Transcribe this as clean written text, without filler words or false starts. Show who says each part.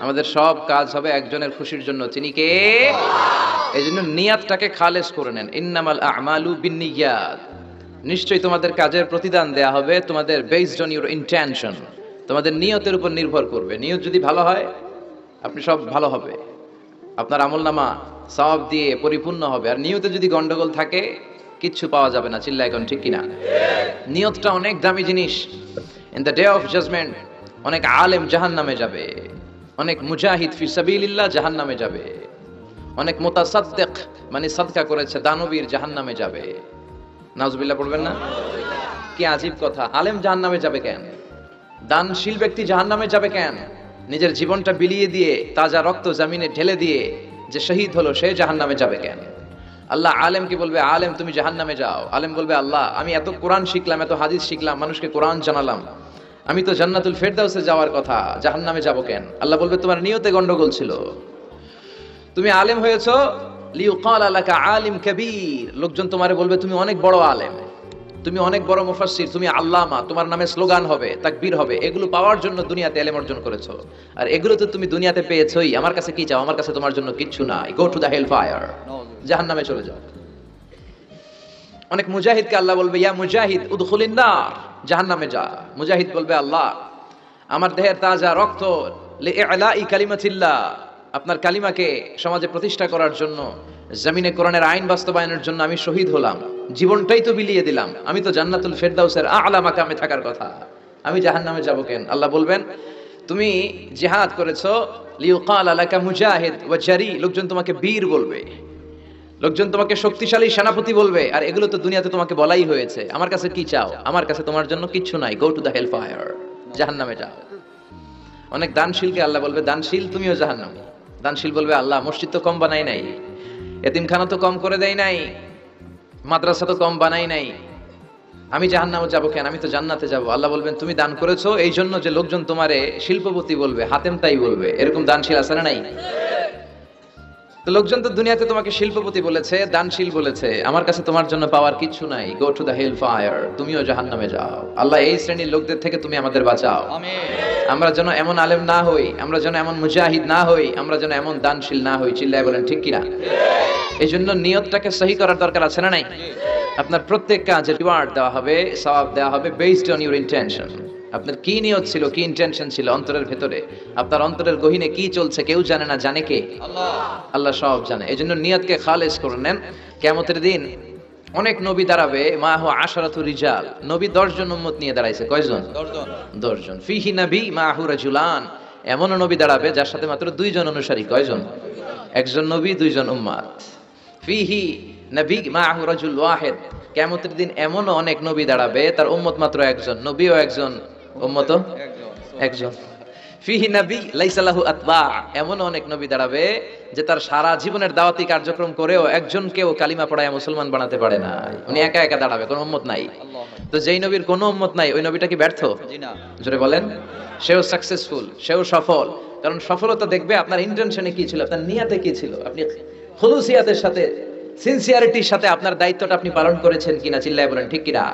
Speaker 1: আমাদের সব কাজ হবে একজনের খুশির জন্য, তিনি কে? এইজন্য নিয়াতটাকে খালেস করে নেন। ইন্নামাল আমালু বিন্নিয়াত। নিশ্চয়ই তোমাদের কাজের প্রতিদান দেয়া হবে তোমাদের বেসড অন ইউর ইন্টেনশন, তোমাদের নিয়তের উপর নির্ভর করবে। নিয়ত যদি ভালো হয় আপনি সব ভালো হবে, আপনার আমলনামা সওয়াব দিয়ে পরিপূর্ণ হবে। আর নিয়তে যদি গন্ডগোল থাকে কিচ্ছু পাওয়া যাবে না। চিল্লা এখন ঠিক কিনা? নিয়তটা অনেক দামি জিনিস। In the day of judgement অনেক আলেম জাহান্নামে যাবে, অনেক মুজাহিদ ফি সাবিলিল্লাহ জাহান্নামে যাবে, অনেক মুতাসাদ্দিক মানে সাদকা করেছে দানবীর জাহান্নামে যাবে। নাউজুবিল্লাহ পড়বেন না? কি আজীব কথা! আলেম জাহান্নামে যাবে কেন? দানশীল ব্যক্তি জাহান্নামে যাবে কেন? নিজের জীবনটা বিলিয়ে দিয়ে তাজা রক্ত জমিনে ঢেলে দিয়ে যে শহীদ হলো সে জাহান্নামে যাবে কেন? আল্লাহ আলেমকে বলবে, আলেম তুমি জাহান্নামে যাও। আলেম বলবে, আল্লাহ আমি এত কোরআন শিখলাম, এত হাদিস শিখলাম, মানুষকে কোরআন জানালাম, আমি তো জান্নাতুল ফেরদাউসে যাওয়ার কথা, জাহান্নামে যাব কেন? আল্লাহ বলবে, তোমার নিয়তে গন্ডগোল ছিল। তুমি আলেম হয়েছো লিউকাল লাকা আলিম কবীর, লোকজন তোমারে বলবে তুমি অনেক বড় আলেম, তুমি অনেক বড় মুফাসসির, তুমি আল্লামা, তোমার নামে স্লোগান হবে, তাকবীর হবে। এগুলো পাওয়ার জন্য দুনিয়াতে ইলম অর্জন করেছো, আর এগুলো তো তুমি দুনিয়াতে পেয়েছোই। আমার কাছে কি চাও? আমার কাছে তোমার জন্য কিচ্ছু নাই। Go to the hell fire, জাহান্নামে চলে যাও। অনেক মুজাহিদকে আল্লাহ বলবে, ইয়া মুজাহিদ উদখুলিন নার, জাহান্নামে যা। মুজাহিদ বলবে, আল্লাহ আমার দেহের তাজা রক্ত লিইলাই কালিমাতিল্লাহ, আপনার কালিমাকে সমাজে প্রতিষ্ঠা করার জন্য, জমিনে কোরআনের আইন বাস্তবায়নের জন্য আমি শহীদ হলাম, জীবনটাই তো বিলিয়ে দিলাম, আমি তো জান্নাতুল ফেরদাউসের আ'লা মাকামে থাকার কথা, আমি জাহান্নামে যাব কেন? আল্লাহ বলবেন, তুমি জিহাদ করেছো লিউকাল লাকা মুজাহিদ ওয়া জারি, লোকজন তোমাকে বীর বলবে, লোকজন তোমাকে শক্তিশালী সেনাপতি বলবে, আর এগুলো তো দুনিয়াতে তোমাকে বলাই হয়েছে। আমার কাছে কি চাও? আমার কাছে তোমার জন্য কিচ্ছু নাই। Go to the hell fire, জাহান্নামে যাও। অনেক দানশীলকে আল্লাহ বলবে, দানশীল তুমিও জাহান্নামে। দানশীল বলবে, আল্লাহ মসজিদ তো কম বানাই নাই, এতিমখানা তো কম করে দেই নাই, মাদ্রাসা তো কম বানাই নাই, আমি জাহান্নামে যাব কেন? আমি তো জান্নাতে যাব। আল্লাহ বলবেন, তুমি দান করেছো এই জন্য যে লোকজন তোমারে শিল্পপতি বলবে, হাতেম তাই বলবে। এরকম দানশীল আছে না নাই? তো লোকজন তো দুনিয়াতে তোমাকে শিল্পপতি বলেছে, দানশীল বলেছে, আমার কাছে তোমার জন্য পাওয়ার কিছু নাই। Go to the hell fire, তুমিও জাহান্নামে যাও। আল্লাহ এই শ্রেণীর লোকদের থেকে তুমি আমাদের বাঁচাও। আমিন। আমরা যেন এমন আলেম না হই, আমরা যেন এমন মুজাহিদ না হই, আমরা যেন এমন দানশীল না হই। চিল্লায় বলেন ঠিক কিনা? এই জন্য নিয়তটাকে সহি করার দরকার আছে না নাই? আপনার প্রত্যেক কাজের রিওয়ার্ড দেওয়া হবে, সওয়াব দেওয়া হবে বেসড অন ইউর ইন্টেনশন। আপনার কি নিয়ত ছিল, কি ইন্টেনশন ছিল অন্তরের ভেতরে, আপনার অন্তরের গহীনে কি চলছে কেউ জানে না, জানে কে? আল্লাহ। আল্লাহ সব জানে। এই জন্য নিয়তকে খালেস করে নেন। কিয়ামতের দিন অনেক নবী দাঁড়াবে, মাহু আশরাতু রিজাল, নবী 10 জন উম্মত নিয়ে দাঁড়াইছে। কয়জন? 10 জন। ফিহি নবী মাহু রাজুলান, এমন নবী দাঁড়াবে যার সাথে মাত্র 2 জন অনুসারী। কয়জন? একজন নবী, 2 জন উম্মত। ফিহি নবী মাহু রাজুল ওয়াহিদ, কিয়ামতের দিন এমন অনেক নবী দাঁড়াবে তার উম্মত মাত্র একজন, নবীও একজন, উম্মত একজন। ফিহি নবী লাইসা লাহু আতবা, এমন অনেক নবী দাঁড়াবে যে তার সারা জীবনের দাওয়াতি কার্যক্রম করেও একজনকেও কালিমা পড়ায় মুসলমান বানাতে পারে না। উনি একা একা দাঁড়াবে, কোনো উম্মত নাই। তো যেই নবীর কোনো উম্মত নাই, ওই নবীটা কি ব্যর্থ? জি না। জোরে বলেন। সেও সাকসেসফুল, সেও সফল। কারণ সফলতা দেখবে আপনার ইন্টেনশনে কি ছিল, আপনার নিয়াতে কি ছিল, আপনি খুলুসিয়াতের সাথে, সিনসিয়ারিটির সাথে আপনার দায়িত্বটা আপনি পালন করেছেন কিনা। চিল্লায় বলেন ঠিক কিনা?